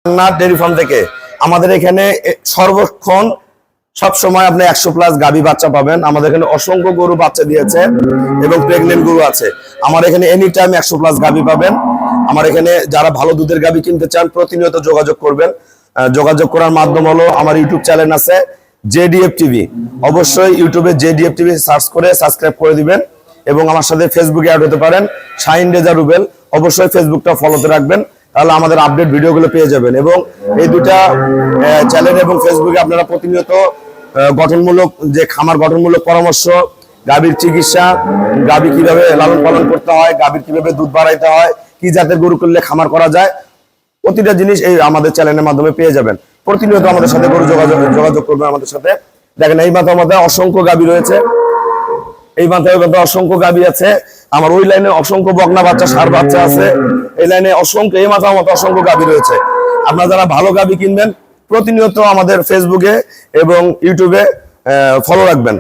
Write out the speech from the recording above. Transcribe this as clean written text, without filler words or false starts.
না dairy farm থেকে আমাদের এখানে সর্বক্ষণ সবসময় আপনি 100+ গাভী বাচ্চা পাবেন। আমাদের এখানে অসংখ্য গরু বাচ্চা দিয়েছে এবং প্রেগনেন্ট গরু আছে। আমার এখানে এনি টাইম 100+ গাভী পাবেন। আমার এখানে যারা ভালো দুধের গাভী কিনতে চান প্রতিনিয়ত যোগাযোগ করবেন। যোগাযোগ করার মাধ্যম হলো আমার ইউটিউব চ্যানেল আছে জেডিএফ টিভি। অবশ্যই ইউটিউবে জেডিএফ টিভি সার্চ করে সাবস্ক্রাইব করে দিবেন এবং আমার সাথে ফেসবুকে অ্যাড হতে পারেন শাহিন রেজা রুবেল। অবশ্যই ফেসবুকটা ফলোতে রাখবেন, তাহলে আমাদের আপডেট ভিডিওগুলো পেয়ে যাবেন। এবং এই দুটা চ্যানেল এবং ফেসবুকে আপনারা প্রতিনিয়ত গঠনমূলক যে খামার গঠনমূলক পরামর্শ, গাভীর চিকিৎসা, গাভী কিভাবে লালন পালন করতে হয়, গাভীর কিভাবে দুধ বাড়াইতে হয়, কি জাতের গরু করলে খামার করা যায়, প্রতিটা জিনিস এই আমাদের চ্যানেলের মাধ্যমে পেয়ে যাবেন। প্রতিনিয়ত আমাদের সাথে গরু যোগাযোগ করবেন আমাদের সাথে। দেখেন এই মাথার মধ্যে অসংখ্য গাভী রয়েছে, এই মাথায় অসংখ্য গাভী আছে। আমার ওই লাইনে অসংখ্য বকনা বাচ্চা, ষাঁড় বাচ্চা আছে। এই লাইনে অসংখ্য, এই মাথার মতো অসংখ্য গাভী রয়েছে। আপনারা যারা ভালো গাভী কিনবেন প্রতিনিয়ত আমাদের ফেসবুকে এবং ইউটিউবে ফলো রাখবেন।